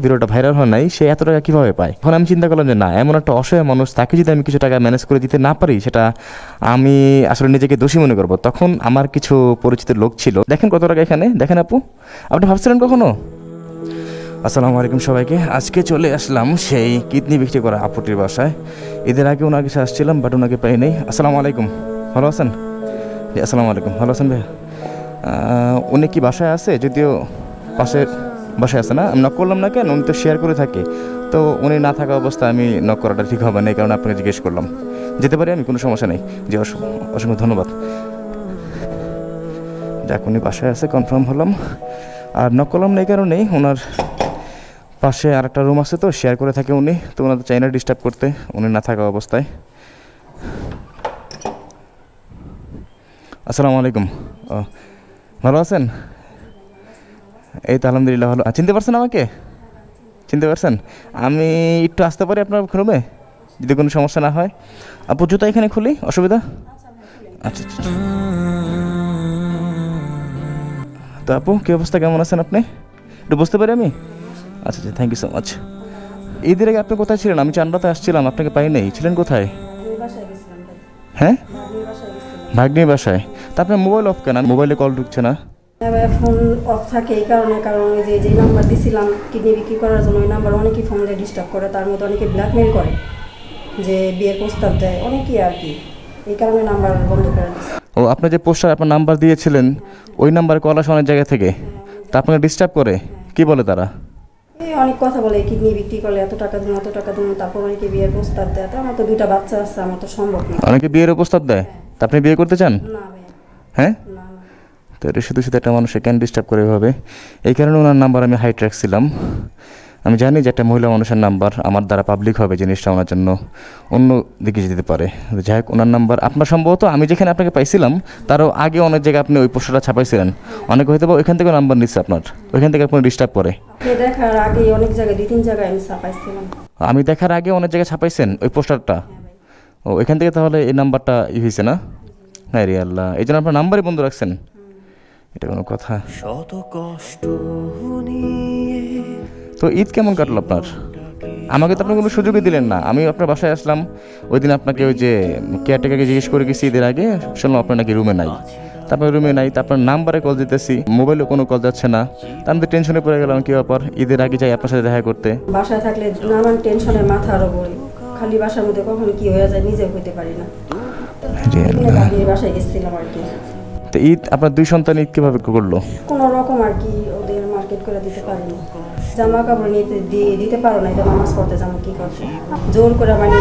ভিডিওটা ভাইরাল হয় নাই, সে এত টাকা কীভাবে পায়? তখন আমি চিন্তা করলাম যে না, এমন একটা অসহায় মানুষ, তাকে যদি আমি কিছু টাকা ম্যানেজ করে দিতে না পারি, সেটা আমি আসলে নিজেকে দোষী মনে করবো। তখন আমার কিছু পরিচিত লোক ছিল। দেখেন কত টাকা এখানে, দেখেন আপু, আপনি ভাবছিলেন কখনো? আসসালামু আলাইকুম সবাইকে। আজকে চলে আসলাম সেই কিডনি বিক্রি করা আপুটির বাসায়। এদের আগে ওনার কাছে আসছিলাম, বাট ওনাকে পাই নাই। আসসালামু আলাইকুম, ভালো আছেন? জি আসসালামু আলাইকুম, ভালো আছেন ভাইয়া? উনি কি বাসায় আছে? যদিও পাশের বাসায় আছে না, আমি নক করলাম না কেন, উনি তো শেয়ার করে থাকে। তো উনি না থাকা অবস্থায় আমি নক করাটা ঠিক হবে না, এই কারণে আপনাকে জিজ্ঞেস করলাম। যেতে পারি আমি, কোনো সমস্যা নেই। জি অসংখ্য ধন্যবাদ। যাক, উনি বাসায় আছে, কনফার্ম হলাম। আর নক করলাম না এই কারণেই, ওনার পাশে আর একটা রুম আছে, তো শেয়ার করে থাকে উনি, তো ওনাদের চাই না ডিস্টার্ব করতে উনি না থাকা অবস্থায়। আসসালামু আলাইকুম। ও, ভালো আছেন? এই তো আলহামদুলিল্লাহ ভালো। চিনতে পারছেন আমাকে? চিনতে পারছেন? আমি একটু আসতে পারি আপনার রুমে, যদি কোনো সমস্যা না হয়? আপু জুতা এখানে খুলি, অসুবিধা? আচ্ছা আচ্ছা। তো আপু, কী অবস্থা, কেমন আছেন আপনি? একটু বুঝতে পারি আমি? আচ্ছা আচ্ছা, থ্যাংক ইউ সো মাচ। ঈদের আগে আপনি কোথায় ছিলেন? আমি চান্দাতে আসছিলাম, আপনাকে পাই নাই। ছিলেন কোথায়? হ্যাঁ, ভাগ্নির বাসায়। তা আপনার মোবাইল অফ কেন? মোবাইলে কল ঢুকছে না। ফোন অফ থাকে এই কারণে, কারণ যে নাম্বার দিছিলাম কিডনি বিক্রি করার জন্য, ওই নাম্বার অনেকেই ফোন দিয়ে ডিস্টার্ব করে, তার মধ্যে অনেকে ব্ল্যাকমেল করে, যে বিয়ের প্রস্তাব দেয় অনেকেই আর কি, এই কারণে নাম্বার বন্ধ করে দিচ্ছে। ও, আপনি যে পোস্টার আপনার নাম্বার দিয়েছিলেন, ওই নাম্বারে কল আসে অনেক জায়গা থেকে, তা আপনাকে ডিস্টার্ব করে? কি বলে তারা? এই অনেক কথা বলে, কিডনি বিক্রি করলে এত টাকা দিন, এত টাকা দিন, তারপর অনেকে বিয়ের প্রস্তাব দেয়। তো আমার তো 2টা বাচ্চা আছে, আমার তো সম্ভব না। অনেকে বিয়ের প্রস্তাব দেয়, তা আপনি বিয়ে করতে চান? না ভাইয়া, হ্যাঁ, না না। তো এটা শুধু শুধু একটা মানুষকে কেন ডিস্টার্ব করে এভাবে? এই কারণে ওনার নাম্বার আমি হাইট রাখছিলাম। আমি জানি যে একটা মহিলা মানুষের নাম্বার আমার দ্বারা পাবলিক হবে, জিনিসটা ওনার জন্য অন্য দিকে যেতে পারে। যাই হোক, ওনার নাম্বার আপনার সম্ভবত, আমি যেখানে আপনাকে পাইছিলাম তারও আগে অনেক জায়গায় আপনি ওই পোস্টারটা ছাপাইছিলেন। অনেকে হয়তো বা ওইখান থেকে নাম্বার নিচ্ছে আপনার, ওইখান থেকে আপনার ডিস্টার্ব করে। আপনি দেখার আগে অনেক জায়গায়, 2-3 জায়গায় আমি ছাপাইছিলাম। আমি দেখার আগে অনেক জায়গায় ছাপাইছেন ওই পোস্টারটা? ও, এখান থেকে তাহলে এই নাম্বারটা হয়েছে না? হ্যাঁ রে আল্লাহ, এই জন্য আপনার নাম্বারই বন্ধ রাখছেন? এটা কোনো কথা? শত কষ্ট নিয়ে। তো ঈদ কেমন কাটলো আপনার? আমাকে তো আপনি কোনো সুযোগই দিলেন না। আমি আপনার বাসায় আসলাম, ওই দিন আপনাকে ওই যে কেয়ারটেকারকে জিজ্ঞেস করে গেছি ঈদের আগে, শুনলাম আপনার নাকি রুমে নাই। তারপর রুমে নাই, তারপর নাম্বারে কল দিতেছি, মোবাইলেও কোনো কল যাচ্ছে না। তা আমি তো টেনশনে পড়ে গেলাম, কী ব্যাপার, ঈদের আগে যাই আপনার সাথে দেখা করতে। বাসায় থাকলে নানান টেনশনে মাথা আরো ঘুরে, খালি বাসার মধ্যে কখনো কি হয়ে যায় নিজে হইতে পারি না। বাসায় গেছিলাম আর কি। তো ঈদ আপনার 2 সন্তান ঈদ কীভাবে করলো? কোনো রকম আর কি, ওদের মার্কেট করে দিতে পারিনি। জামা কাপড় নিতে দিতে পারো না, এটা নামাজ পড়তে জামা কি করছে, জোর করে মানে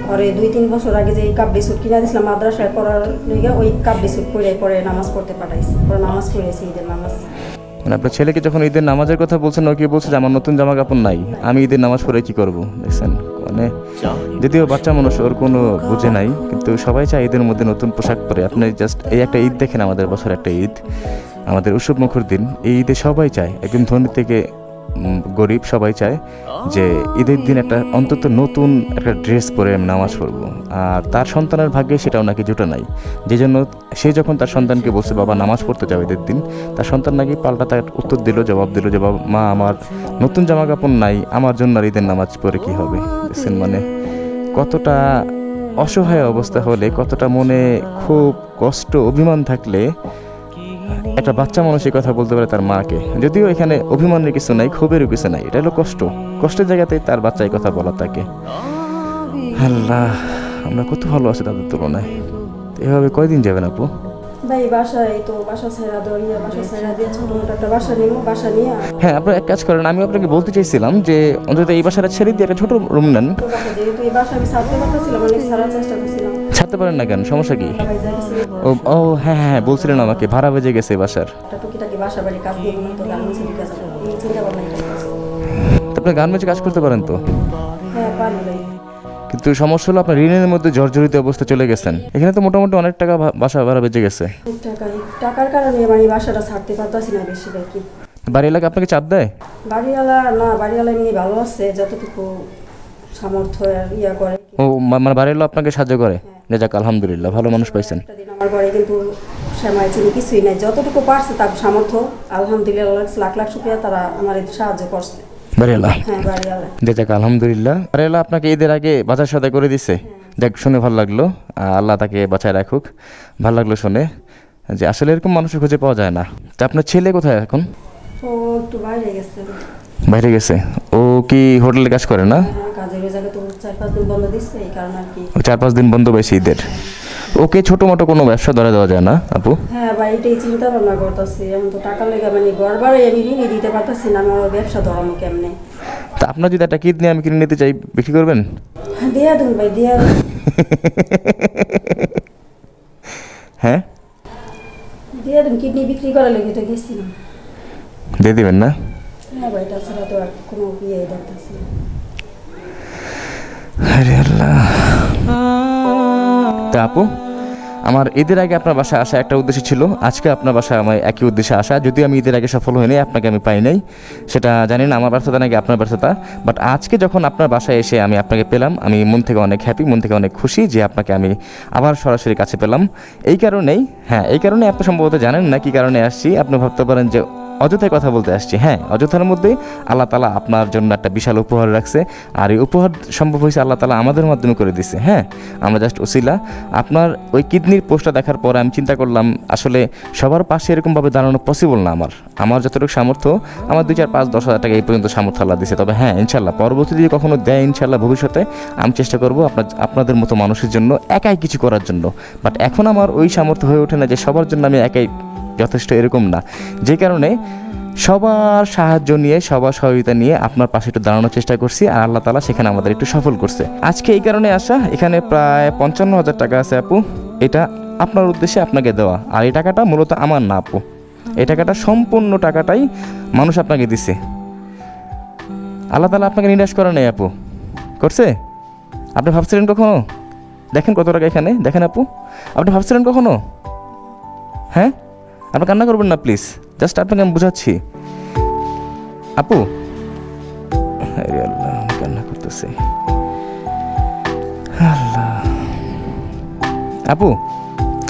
পরে 2-3 বছর আগে যে কাপ বিস্কুট কিনে দিয়েছিলাম মাদ্রাসায় পড়ার লেগে, ওই কাপ বিস্কুট পরে নামাজ পড়তে পাঠাইছি, পরে নামাজ পড়েছি, ঈদের নামাজ। মানে আপনার ছেলেকে যখন ঈদের নামাজের কথা বলছেন, ও কি বলছে যে আমার নতুন জামা কাপড় নাই, আমি ঈদের নামাজ পড়ে কী করবো? দেখছেন, মানে যদিও বাচ্চা মানুষ, ওর কোনো বুঝে নাই, কিন্তু সবাই চায় ঈদের মধ্যে নতুন পোশাক পরে। আপনি জাস্ট এই একটা ঈদ দেখেন, আমাদের বছর একটা ঈদ, আমাদের উৎসব মুখর দিন। এই ঈদে সবাই চায়, একদম ধনী থেকে গরিব সবাই চায় যে ঈদের দিন একটা অন্তত নতুন একটা ড্রেস পরে আমি নামাজ পড়বো। আর তার সন্তানের ভাগ্যে সেটাও নাকি জুটা নাই, যে জন্য সে যখন তার সন্তানকে বলছে বাবা নামাজ পড়তে যাও ঈদের দিন, তার সন্তান নাকি পাল্টা তার উত্তর দিল, জবাব দিল যে বাবা, মা আমার নতুন জামা কাপড় নাই, আমার জন্য আর ঈদের নামাজ পড়ে কী হবে? দেখছেন, মানে কতটা অসহায় অবস্থা হলে, কতটা মনে খুব কষ্ট অভিমান থাকলে একটা বাচ্চা মানুষ এই কথা বলতে পারে তার মাকে। যদিও এখানে অভিমানের কিছু নাই, ক্ষোভেরও কিছু নাই, এটা হলো কষ্ট। কষ্টের জায়গাতেই তার বাচ্চা এই কথা বলা তাকে। আল্লাহ, আমরা কত ভালো আছি তাদের তুলনায়। এভাবে কয়দিন যাবেন আপু? ভাই বাসায় তো বাসা ছেড়া দরিয়া, বাসা ছেড়া দিয়ে ছোট মোটো একটা বাসা নিব, বাসা নিয়ে হ্যাঁ, আপনার এক কাজ করেন, আমি আপনাকে বলতে চাইছিলাম যে অন্তত এই বাসাটা ছেড়ে দিয়ে একটা ছোট রুম নেন। যেহেতু এই বাসা আমি ছাড়তে পারতেছিলাম, অনেক ছাড়ার চেষ্টা করছিলাম। ছাড়তে পারেন না কেন, সমস্যা কি? ভাই যাইতেছিল ও ও হ্যাঁ হ্যাঁ, বলছিলেন আমাকে ভাড়া বেজে গেছে বাসার। একটা টুকিটাকি বাসা বাড়ি কাজ দিয়ে মনে তো গার্মেন্টসের কাজ করবো, এই চিন্তা ভাবনা করতেছি। আপনি গার্মেন্টসে কাজ করতে পারেন তো? হ্যাঁ পারি ভাই, কিন্তু সমস্যা হলো আপনার ঋণের মধ্যে জর্জরিত অবস্থা চলে গেছেন। এখানে তো মোটামুটি অনেক টাকা বাসা ভাড়া বেজে গেছে। টাকার কারণে মানে বাসাটা ছাড়তে পারতাছি না বেশি ভাই। কি বাড়ি এলাকা আপনাকে চাপ দেয়? বাড়িওয়ালা না, বাড়িওয়ালা এমনি ভালো আছে, যতটুকু সামর্থ্য আর ইয়া করে। ও, মানে বাড়ির লোক আপনাকে সাহায্য করে? যাক আলহামদুলিল্লাহ, ভালো মানুষ পাইছেন। একটা দিন আমার ঘরে কিন্তু সেমাই চিনি কিছুই নাই, যতটুকু পারছে তার সামর্থ্য, আলহামদুলিল্লাহ লাখ লাখ শুকরিয়া, তারা আমার সাহায্য করছে। বাড়িওয়ালা। হ্যাঁ বাড়িওয়ালা। যাক আলহামদুলিল্লাহ। বাড়িওয়ালা আপনাকে ঈদের আগে বাজার সদাই করে দিছে? দেখ শুনে ভালো লাগলো, আল্লাহ তাকে বাঁচায় রাখুক। ভালো লাগলো শুনে যে আসলে এরকম মানুষের খুঁজে পাওয়া যায় না। তা আপনার ছেলে কোথায় এখন? ও একটু বাইরে গেছে। বাইরে গেছে? ও কি হোটেলে কাজ করে না? হ্যাঁ কাজের জায়গায় তো 4-5 দিন বন্ধ দিচ্ছে, এই কারণে আর কি। ও 4-5 দিন বন্ধ পাইছে ঈদের। ওকে ছোটো মোটো কোনো ব্যবসা ধরে দেওয়া যায় না আপু? হ্যাঁ বাড়িটাই চিন্তা ভাবনা করতেছি, আমি তো টাকা লেগে মানে ঘর বাড়ি আমি ঋণই দিতে পারতেছি না, আমি আমার ব্যবসা ধরানো কেমনে। তা আপনার যদি একটা কিডনি আমি কিনে নিতে চাই, বিক্রি করবেন? হ্যাঁ দিয়া দিন ভাই, দিয়া হ্যাঁ দিয়া দিন, কিডনি বিক্রি করার লেগে তো গেছিলাম। দিয়ে দিবেন না? হ্যাঁ ভাই, তাছাড়া তো আর কোনো ইয়ে দেখতেছি না। আরে আল্লাহ। তা আপু, আমার ঈদের আগে আপনার বাসায় আসা একটা উদ্দেশ্য ছিল, আজকে আপনার বাসায় আমার একই উদ্দেশ্যে আসা। যদিও আমি ঈদের আগে সফল হইনি, আপনাকে আমি পাই নাই, সেটা জানি না আমার ব্যর্থতা নাকি আপনার ব্যর্থতা। বাট আজকে যখন আপনার বাসায় এসে আমি আপনাকে পেলাম, আমি মন থেকে অনেক হ্যাপি, মন থেকে অনেক খুশি যে আপনাকে আমি আবার সরাসরি কাছে পেলাম। এই কারণেই, হ্যাঁ এই কারণে আপনি সম্ভবত জানেন না কী কারণে আসছি। আপনি ভাবতে পারেন যে অযথায় কথা বলতে আসছি। হ্যাঁ, অযথার মধ্যেই আল্লাহ তালা আপনার জন্য একটা বিশাল উপহার রাখছে, আর এই উপহার সম্ভব হয়েছে আল্লাহ তালা আমাদের মাধ্যমে করে দিছে। হ্যাঁ, আমরা জাস্ট ওসিলা। আপনার ওই কিডনির পোস্টটা দেখার পর আমি চিন্তা করলাম আসলে সবার পাশে এরকমভাবে দাঁড়ানো পসিবল না। আমার যতটুকু সামর্থ্য, আমার 2-4-5-10 হাজার টাকা এই পর্যন্ত সামর্থ্য আল্লাহ দিছে। তবে হ্যাঁ ইনশাল্লাহ পরবর্তী যদি কখনো দেয়, ইনশাল্লাহ ভবিষ্যতে আমি চেষ্টা করবো আপনাদের মতো মানুষের জন্য একাই কিছু করার জন্য। বাট এখন আমার ওই সামর্থ্য হয়ে ওঠে না যে সবার জন্য আমি একাই যথেষ্ট, এরকম না। যে কারণে সবার সাহায্য নিয়ে, সবার সহযোগিতা নিয়ে আপনার পাশে একটু দাঁড়ানোর চেষ্টা করছি, আর আল্লাহ তালা সেখানে আমাদের একটু সফল করছে। আজকে এই কারণে আসা, এখানে প্রায় 55,000 টাকা আছে আপু, এটা আপনার উদ্দেশ্যে আপনাকে দেওয়া। আর এই টাকাটা মূলত আমার না আপু, এই টাকাটা সম্পূর্ণ টাকাটাই মানুষ আপনাকে দিছে। আল্লাহ তালা আপনাকে নিরাশ করে নেই আপু, করছে? আপনি ভাবছিলেন কখনো? দেখেন কত টাকা এখানে, দেখেন আপু, আপনি ভাবছিলেন কখনো? হ্যাঁ, আপনি কান্না করবেন না প্লিজ, জাস্ট আপনাকে আমি বুঝাচ্ছি আপু। আরে আল্লাহ, আমি কান্না করতেছি। আল্লাহ। আপু,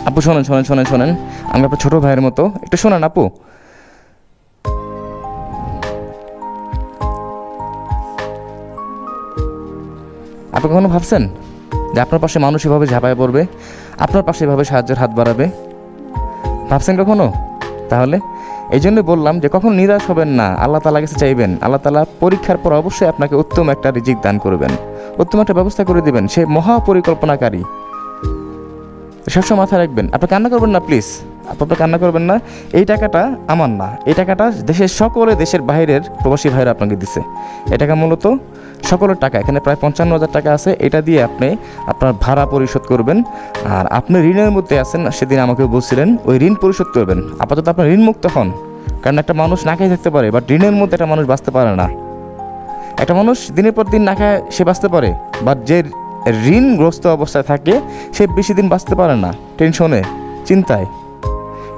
আপু শোনেন শোনেন শোনেন শোনেন, আমি আপনার ছোটো ভাইয়ের মতো, একটু শোনেন আপু। আপনি কখনো ভাবছেন যে আপনার পাশে মানুষ এভাবে ঝাঁপায় পড়বে, আপনার পাশে এভাবে সাহায্যের হাত বাড়াবে? ভাবছেন কখনো? তাহলে এই জন্য বললাম যে কখন নিরাশ হবেন না, আল্লাহ তালা কাছে চাইবেন। আল্লাহ তালা পরীক্ষার পর অবশ্যই আপনাকে উত্তম একটা রিজিক দান করবেন, উত্তম একটা ব্যবস্থা করে দিবেন। সে মহা পরিকল্পনাকারী, সবসময় মাথায় রাখবেন। আপনি কান্না করবেন না প্লিজ, আপনি কান্না করবেন না। এই টাকাটা আমার না, এই টাকাটা দেশের সকলে, দেশের বাইরের প্রবাসী ভাইরা আপনাকে দিছে। এই টাকা মূলত সকলের টাকা, এখানে প্রায় 55,000 টাকা আছে। এটা দিয়ে আপনি আপনার ভাড়া পরিশোধ করবেন, আর আপনি ঋণের মধ্যে আছেন, সেদিন আমাকে বলছিলেন ওই ঋণ পরিশোধ করবেন। আপাতত আপনার ঋণ মুক্ত হন, কারণ একটা মানুষ না খেয়ে থাকতে পারে, বাট ঋণের মধ্যে একটা মানুষ বাঁচতে পারে না। একটা মানুষ দিনের পর দিন না খায় সে বাঁচতে পারে, বাট যে ঋণগ্রস্ত অবস্থায় থাকে সে বেশি দিন বাঁচতে পারে না, টেনশনে, চিন্তায়।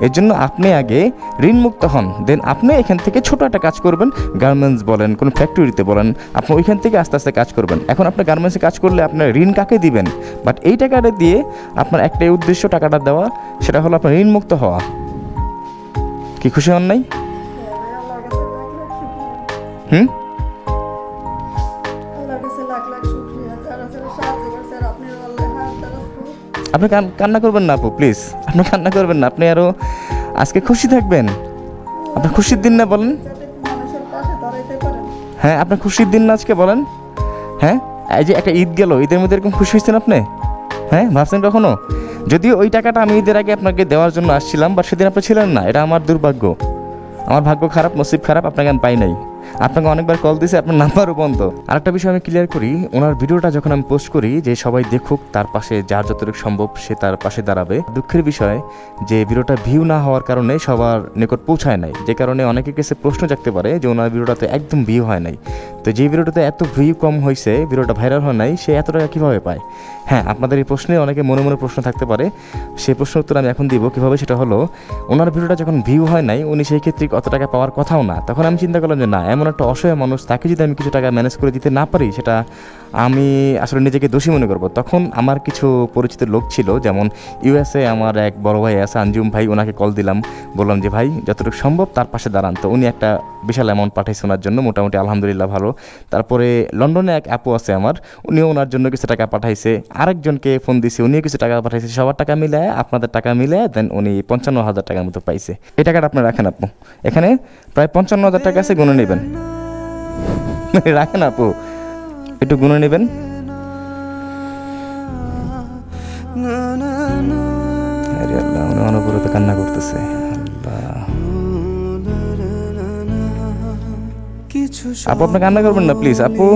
এর জন্য আপনি আগে ঋণমুক্ত হন, দেন আপনি এখান থেকে ছোটো একটা কাজ করবেন, গার্মেন্টস বলেন, কোনো ফ্যাক্টরিতে বলেন, আপনি ওইখান থেকে আস্তে আস্তে কাজ করবেন। এখন আপনি গার্মেন্টসে কাজ করলে আপনার ঋণ কাকে দিবেন? বাট এই টাকাটা দিয়ে আপনার একটাই উদ্দেশ্য, টাকাটা দেওয়া, সেটা হলো আপনার ঋণমুক্ত হওয়া। কি খুশি হন নাই? হুম, আপনি কান্না করবেন না আপু প্লিজ, আপনি কান্না করবেন না। আপনি আরও আজকে খুশি থাকবেন, আপনার খুশির দিন না বলেন? হ্যাঁ, আপনার খুশির দিন না আজকে বলেন? হ্যাঁ, এই যে একটা ঈদ গেল, ঈদের মধ্যে এরকম খুশি হয়েছেন আপনি? হ্যাঁ, ভাবছেন কখনো? যদিও ওই টাকাটা আমি ঈদের আগে আপনাকে দেওয়ার জন্য আসছিলাম, বাট সেদিন আপনি ছিলেন না, এটা আমার দুর্ভাগ্য, আমার ভাগ্য খারাপ, নসিব খারাপ, আপনাকে আমি পাই নাই। আপনাকে অনেকবার কল দিয়েছি, আপনার নাম্বারও বন্ধ। আরেকটা বিষয় আমি ক্লিয়ার করি, ওনার ভিডিওটা যখন আমি পোস্ট করি যে সবাই দেখুক, তার পাশে যার যতটুকু সম্ভব সে তার পাশে দাঁড়াবে। দুঃখের বিষয় যে ভিডিওটা ভিউ না হওয়ার কারণে সবার নিকট পৌঁছায় নাই, যে কারণে অনেকের কাছে প্রশ্ন জাগতে পারে যে ওনার ভিডিওটাতে একদম ভিউ হয় নাই। তো যে ভিডিওটাতে এত ভিউ কম হয়েছে, ভিডিওটা ভাইরাল হয় নাই, সে এত টাকা কীভাবে পায়? হ্যাঁ, আপনাদের এই প্রশ্নে অনেকে মনে মনে প্রশ্ন থাকতে পারে, সেই প্রশ্নের উত্তর আমি এখন দিব কীভাবে। সেটা হলো, ওনার ভিডিওটা যখন ভিউ হয় নাই, উনি সেই ক্ষেত্রে অত টাকা পাওয়ার কথাও না। তখন আমি চিন্তা করলাম যে না, এমন একটা অসহায় মানুষ, তাকে যদি আমি কিছু টাকা ম্যানেজ করে দিতে না পারি, সেটা আমি আসলে নিজেকে দোষী মনে করব। তখন আমার কিছু পরিচিত লোক ছিল, যেমন ইউএসএ আমার এক বড় ভাই আছে আঞ্জুম ভাই, ওনাকে কল দিলাম, বললাম যে ভাই যতটুকু সম্ভব তার পাশে দাঁড়ান। তো উনি একটা বিশাল অ্যামাউন্ট পাঠাইছে ওনার জন্য, মোটামুটি আলহামদুলিল্লাহ ভালো। তারপরে লন্ডনে এক আপু আছে আমার, উনিও ওনার জন্য কিছু টাকা পাঠাইছে। আরেকজনকে ফোন দিছে, উনিও কিছু টাকা পাঠাইছে। সবার টাকা মিলায়, আপনাদের টাকা মিলায় দেন উনি 55,000 টাকার মতো পাইছে। এই টাকাটা আপনি রাখেন আপু, এখানে প্রায় 55,000 টাকা আছে, গুনে নেবেন। রাখেন আপু, একটু গুনে নেবেন। আরে আল্লাহ, উনি অনবরত কান্না করতেছে। আপু আপনি কান্না করবেন না প্লিজ আপু,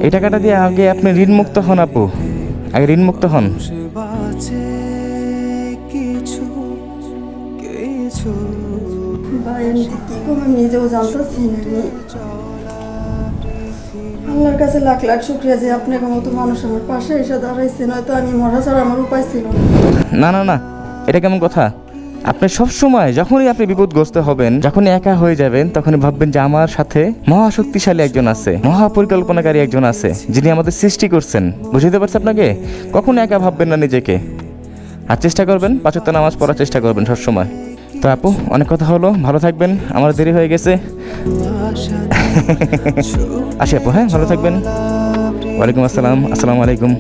এই টাকাটা দিয়ে আগে আপনি ঋণ মুক্ত হন আপু, আগে ঋণ মুক্ত হন। ভাই আমি যে কি করবো নিজেও জানতেছি না। আল্লাহর কাছে লাখ লাখ শুক্রিয়া যে আপনার মতো মানুষ আমার পাশে এসে দাঁড়াইছে, নয়তো আমি মরা ছাড়া আমার উপায় ছিল না। না না না, এটা কেমন কথা? আপনি সবসময় যখনই আপনি বিপদগ্রস্ত হবেন, যখনই একা হয়ে যাবেন, তখনই ভাববেন যে আমার সাথে মহাশক্তিশালী একজন আছে, মহাপরিকল্পনাকারী একজন আছে, যিনি আমাদের সৃষ্টি করছেন। বুঝতে পারছি আপনাকে? কখনো একা ভাববেন না নিজেকে, আর চেষ্টা করবেন 5 ওয়াক্ত নামাজ পড়ার চেষ্টা করবেন সবসময়। তো আপু অনেক কথা হলো, ভালো থাকবেন, আমার দেরি হয়ে গেছে। আসি আপু, হ্যাঁ ভালো থাকবেন। ওয়ালাইকুম আসসালাম, আসসালামু আলাইকুম।